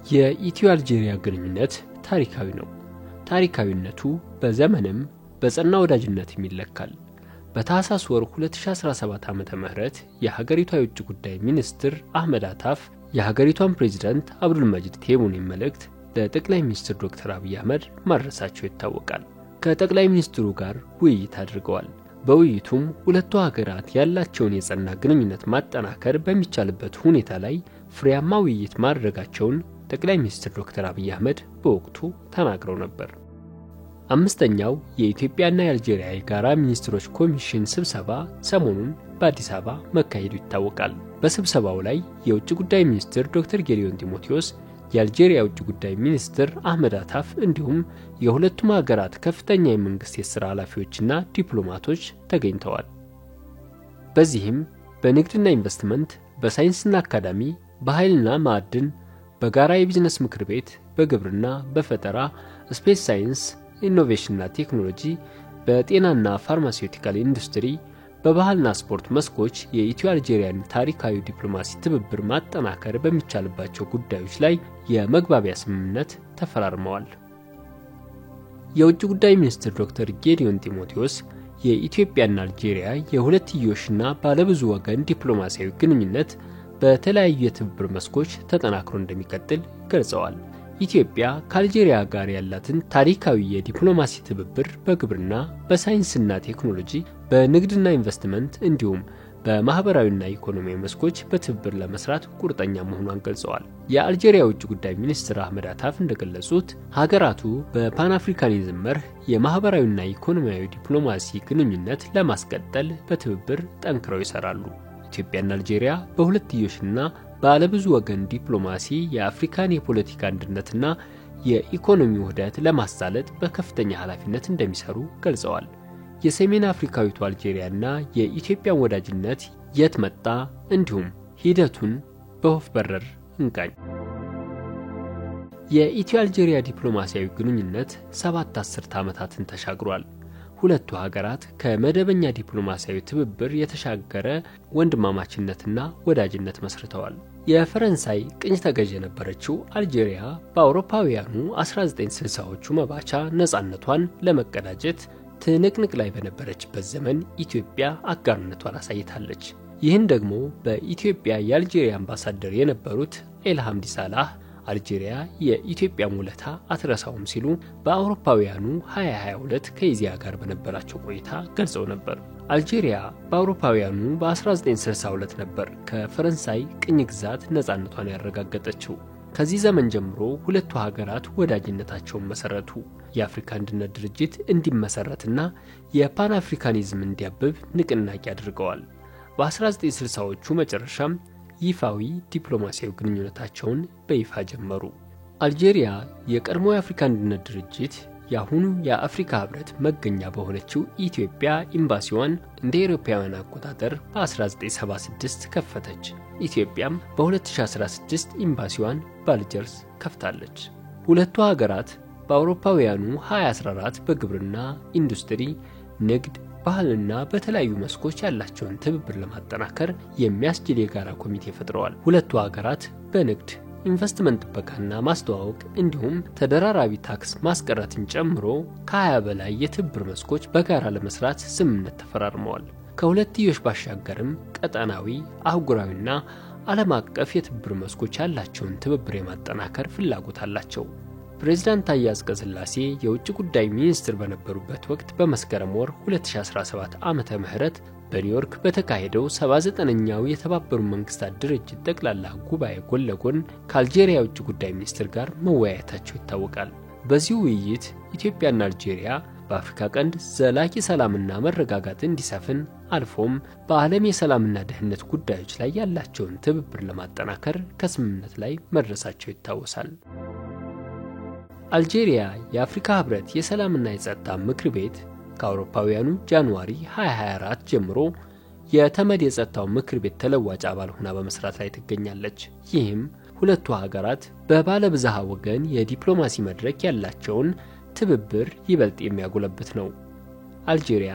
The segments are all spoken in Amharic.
የኢትዮ አልጄሪያ ግንኙነት ታሪካዊ ነው። ታሪካዊነቱ በዘመንም በጸና ወዳጅነት ይለካል። በታህሳስ ወር 2017 ዓመተ ምህረት የሀገሪቱ የውጭ ጉዳይ ሚኒስትር አህመድ አታፍ የሀገሪቱን ፕሬዝዳንት አብዱልመጂድ ቴቡንን መልእክት ለጠቅላይ ሚኒስትር ዶክተር አብይ አህመድ ማድረሳቸው ይታወቃል። ከጠቅላይ ሚኒስትሩ ጋር ውይይት አድርገዋል። በውይይቱም ሁለቱ ሀገራት ያላቸውን የጸና ግንኙነት ማጠናከር በሚቻልበት ሁኔታ ላይ ፍሬያማ ውይይት ማድረጋቸውን ጠቅላይ ሚኒስትር ዶክተር አብይ አህመድ በወቅቱ ተናግረው ነበር። አምስተኛው የኢትዮጵያና የአልጄሪያ የጋራ ሚኒስትሮች ኮሚሽን ስብሰባ ሰሞኑን በአዲስ አበባ መካሄዱ ይታወቃል። በስብሰባው ላይ የውጭ ጉዳይ ሚኒስትር ዶክተር ጌዲዮን ጢሞቴዎስ፣ የአልጄሪያ የውጭ ጉዳይ ሚኒስትር አህመድ አታፍ እንዲሁም የሁለቱም ሀገራት ከፍተኛ የመንግስት የሥራ ኃላፊዎችና ዲፕሎማቶች ተገኝተዋል። በዚህም በንግድና ኢንቨስትመንት፣ በሳይንስና አካዳሚ፣ በኃይልና ማዕድን፣ በጋራ የቢዝነስ ምክር ቤት፣ በግብርና፣ በፈጠራ፣ ስፔስ ሳይንስ፣ ኢኖቬሽንና ቴክኖሎጂ፣ በጤናና ፋርማሲውቲካል ኢንዱስትሪ፣ በባህልና ስፖርት መስኮች የኢትዮ አልጄሪያን ታሪካዊ ዲፕሎማሲ ትብብር ማጠናከር በሚቻልባቸው ጉዳዮች ላይ የመግባቢያ ስምምነት ተፈራርመዋል። የውጭ ጉዳይ ሚኒስትር ዶክተር ጌዲዮን ጢሞቴዎስ የኢትዮጵያና አልጄሪያ የሁለትዮሽና ባለብዙ ወገን ዲፕሎማሲያዊ ግንኙነት በተለያዩ የትብብር መስኮች ተጠናክሮ እንደሚቀጥል ገልጸዋል። ኢትዮጵያ ከአልጄሪያ ጋር ያላትን ታሪካዊ የዲፕሎማሲ ትብብር በግብርና፣ በሳይንስና ቴክኖሎጂ፣ በንግድና ኢንቨስትመንት እንዲሁም በማህበራዊና ኢኮኖሚያዊ መስኮች በትብብር ለመስራት ቁርጠኛ መሆኗን ገልጸዋል። የአልጄሪያ ውጭ ጉዳይ ሚኒስትር አህመድ አታፍ እንደገለጹት ሀገራቱ በፓን አፍሪካኒዝም መርህ የማህበራዊና ኢኮኖሚያዊ ዲፕሎማሲ ግንኙነት ለማስቀጠል በትብብር ጠንክረው ይሰራሉ። ኢትዮጵያና አልጄሪያ በሁለትዮሽና ባለብዙ ወገን ዲፕሎማሲ የአፍሪካን የፖለቲካ አንድነትና የኢኮኖሚ ውህደት ለማሳለጥ በከፍተኛ ኃላፊነት እንደሚሰሩ ገልጸዋል። የሰሜን አፍሪካዊቱ አልጄሪያና የኢትዮጵያ ወዳጅነት የት መጣ እንዲሁም ሂደቱን በወፍ በረር እንቃኝ። የኢትዮ አልጄሪያ ዲፕሎማሲያዊ ግንኙነት 7 አስርተ ዓመታትን ተሻግሯል። ሁለቱ ሀገራት ከመደበኛ ዲፕሎማሲያዊ ትብብር የተሻገረ ወንድማማችነትና ወዳጅነት መስርተዋል። የፈረንሳይ ቅኝ ተገዥ የነበረችው አልጄሪያ በአውሮፓውያኑ 1960ዎቹ መባቻ ነፃነቷን ለመቀዳጀት ትንቅንቅ ላይ በነበረችበት ዘመን ኢትዮጵያ አጋርነቷን አሳይታለች። ይህን ደግሞ በኢትዮጵያ የአልጄሪያ አምባሳደር የነበሩት ኤልሃምዲ ሳላህ አልጄሪያ የኢትዮጵያ ውለታ አትረሳውም ሲሉ በአውሮፓውያኑ 2022 ከኢዚያ ጋር በነበራቸው ቆይታ ገልጸው ነበር። አልጄሪያ በአውሮፓውያኑ በ1962 ነበር ከፈረንሳይ ቅኝ ግዛት ነፃነቷን ያረጋገጠችው። ከዚህ ዘመን ጀምሮ ሁለቱ ሀገራት ወዳጅነታቸውን መሰረቱ። የአፍሪካ አንድነት ድርጅት እንዲመሰረትና የፓን አፍሪካኒዝም እንዲያብብ ንቅናቄ አድርገዋል። በ1960ዎቹ መጨረሻም ይፋዊ ዲፕሎማሲያዊ ግንኙነታቸውን በይፋ ጀመሩ። አልጄሪያ የቀድሞ የአፍሪካ አንድነት ድርጅት የአሁኑ የአፍሪካ ህብረት መገኛ በሆነችው ኢትዮጵያ ኤምባሲዋን እንደ አውሮፓውያን አቆጣጠር በ1976 ከፈተች። ኢትዮጵያም በ2016 ኤምባሲዋን በአልጀርስ ከፍታለች። ሁለቱ ሀገራት በአውሮፓውያኑ 2014 በግብርና፣ ኢንዱስትሪ፣ ንግድ፣ ባህልና በተለያዩ መስኮች ያላቸውን ትብብር ለማጠናከር የሚያስችል የጋራ ኮሚቴ ፈጥረዋል። ሁለቱ ሀገራት በንግድ ኢንቨስትመንት ጥበቃና ማስተዋወቅ እንዲሁም ተደራራቢ ታክስ ማስቀረትን ጨምሮ ከ20 በላይ የትብብር መስኮች በጋራ ለመስራት ስምምነት ተፈራርመዋል። ከሁለትዮሽ ባሻገርም ቀጠናዊ፣ አህጉራዊና ዓለም አቀፍ የትብብር መስኮች ያላቸውን ትብብር የማጠናከር ፍላጎት አላቸው። ፕሬዝዳንት ታዬ አጽቀሥላሴ የውጭ ጉዳይ ሚኒስትር በነበሩበት ወቅት በመስከረም ወር 2017 ዓመተ ምህረት በኒውዮርክ በተካሄደው 79ኛው የተባበሩት መንግስታት ድርጅት ጠቅላላ ጉባኤ ጎን ለጎን ከአልጄሪያ የውጭ ጉዳይ ሚኒስትር ጋር መወያየታቸው ይታወቃል። በዚህ ውይይት ኢትዮጵያና አልጄሪያ በአፍሪካ ቀንድ ዘላቂ ሰላምና መረጋጋት እንዲሰፍን አልፎም በዓለም የሰላምና ደህንነት ጉዳዮች ላይ ያላቸውን ትብብር ለማጠናከር ከስምምነት ላይ መድረሳቸው ይታወሳል። አልጄሪያ የአፍሪካ ህብረት የሰላምና የጸጥታ ምክር ቤት ከአውሮፓውያኑ ጃንዋሪ 2024 ጀምሮ የተመድ የጸጥታው ምክር ቤት ተለዋጭ አባል ሆና በመስራት ላይ ትገኛለች። ይህም ሁለቱ ሀገራት በባለብዝሃ ወገን የዲፕሎማሲ መድረክ ያላቸውን ትብብር ይበልጥ የሚያጎለብት ነው። አልጄሪያ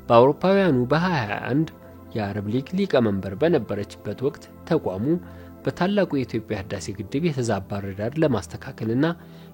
በአውሮፓውያኑ በ2021 የአረብ ሊግ ሊቀመንበር በነበረችበት ወቅት ተቋሙ በታላቁ የኢትዮጵያ ህዳሴ ግድብ የተዛባ አረዳድ ለማስተካከልና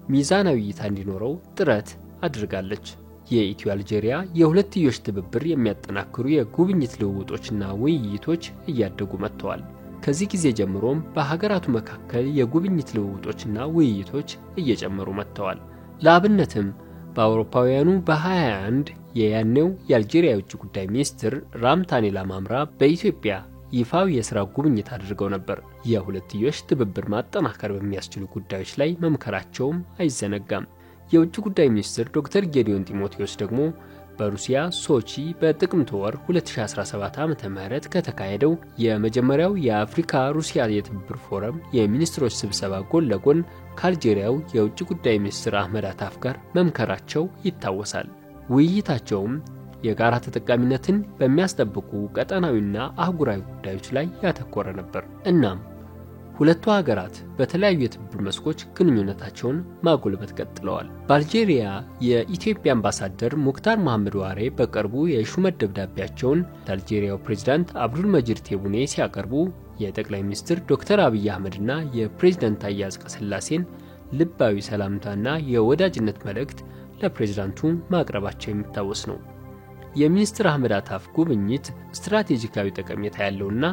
ሚዛናዊ እይታ እንዲኖረው ጥረት አድርጋለች። የኢትዮ አልጄሪያ የሁለትዮሽ ትብብር የሚያጠናክሩ የጉብኝት ልውውጦችና ውይይቶች እያደጉ መጥተዋል። ከዚህ ጊዜ ጀምሮም በሀገራቱ መካከል የጉብኝት ልውውጦችና ውይይቶች እየጨመሩ መጥተዋል። ለአብነትም በአውሮፓውያኑ በ2021 የያኔው የአልጄሪያ የውጭ ጉዳይ ሚኒስትር ራምታኔ ላማምራ በኢትዮጵያ ይፋዊ የሥራ ጉብኝት አድርገው ነበር። የሁለትዮሽ ትብብር ማጠናከር በሚያስችሉ ጉዳዮች ላይ መምከራቸውም አይዘነጋም። የውጭ ጉዳይ ሚኒስትር ዶክተር ጌዲዮን ጢሞቴዎስ ደግሞ በሩሲያ ሶቺ በጥቅምት ወር 2017 ዓ.ም ከተካሄደው የመጀመሪያው የአፍሪካ ሩሲያ የትብብር ፎረም የሚኒስትሮች ስብሰባ ጎን ለጎን ከአልጄሪያው የውጭ ጉዳይ ሚኒስትር አህመድ አታፍ ጋር መምከራቸው ይታወሳል። ውይይታቸውም የጋራ ተጠቃሚነትን በሚያስጠብቁ ቀጠናዊና አህጉራዊ ጉዳዮች ላይ ያተኮረ ነበር። እናም ሁለቱ ሀገራት በተለያዩ የትብብር መስኮች ግንኙነታቸውን ማጎልበት ቀጥለዋል። በአልጄሪያ የኢትዮጵያ አምባሳደር ሙክታር መሐመድ ዋሬ በቅርቡ የሹመት ደብዳቤያቸውን ለአልጄሪያው ፕሬዝዳንት አብዱል መጂድ ቴቡኔ ሲያቀርቡ የጠቅላይ ሚኒስትር ዶክተር አብይ አህመድና የፕሬዝዳንት ታዬ አጽቀሥላሴን ልባዊ ሰላምታና የወዳጅነት መልእክት ለፕሬዝዳንቱ ማቅረባቸው የሚታወስ ነው። የሚኒስትር አህመድ አታፍ ጉብኝት ስትራቴጂካዊ ጠቀሜታ ያለውና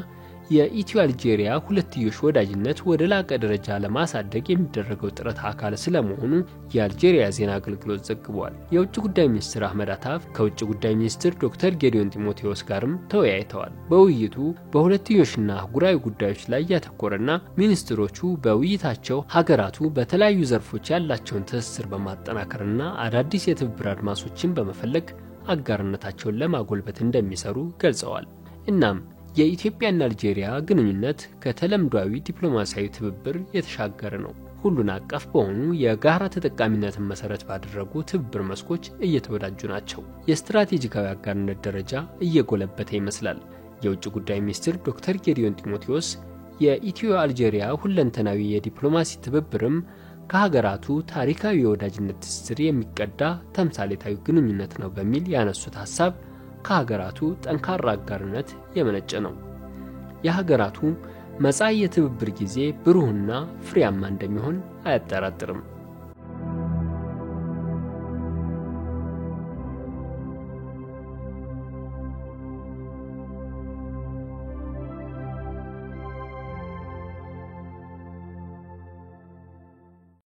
የኢትዮ አልጄሪያ ሁለትዮሽ ወዳጅነት ወደ ላቀ ደረጃ ለማሳደግ የሚደረገው ጥረት አካል ስለመሆኑ የአልጄሪያ ዜና አገልግሎት ዘግቧል። የውጭ ጉዳይ ሚኒስትር አህመድ አታፍ ከውጭ ጉዳይ ሚኒስትር ዶክተር ጌዲዮን ጢሞቴዎስ ጋርም ተወያይተዋል። በውይይቱ በሁለትዮሽና አህጉራዊ ጉዳዮች ላይ ያተኮረና ሚኒስትሮቹ በውይይታቸው ሀገራቱ በተለያዩ ዘርፎች ያላቸውን ትስስር በማጠናከርና አዳዲስ የትብብር አድማሶችን በመፈለግ አጋርነታቸውን ለማጎልበት እንደሚሰሩ ገልጸዋል። እናም የኢትዮጵያና አልጄሪያ ግንኙነት ከተለምዷዊ ዲፕሎማሲያዊ ትብብር የተሻገረ ነው። ሁሉን አቀፍ በሆኑ የጋራ ተጠቃሚነትን መሰረት ባደረጉ ትብብር መስኮች እየተወዳጁ ናቸው። የስትራቴጂካዊ አጋርነት ደረጃ እየጎለበተ ይመስላል። የውጭ ጉዳይ ሚኒስትር ዶክተር ጌዲዮን ጢሞቴዎስ የኢትዮ አልጄሪያ ሁለንተናዊ የዲፕሎማሲ ትብብርም ከሀገራቱ ታሪካዊ የወዳጅነት ትስስር የሚቀዳ ተምሳሌታዊ ግንኙነት ነው በሚል ያነሱት ሐሳብ ከሀገራቱ ጠንካራ አጋርነት የመነጨ ነው። የሀገራቱ መጻኢ የትብብር ጊዜ ብሩህና ፍሬያማ እንደሚሆን አያጠራጥርም።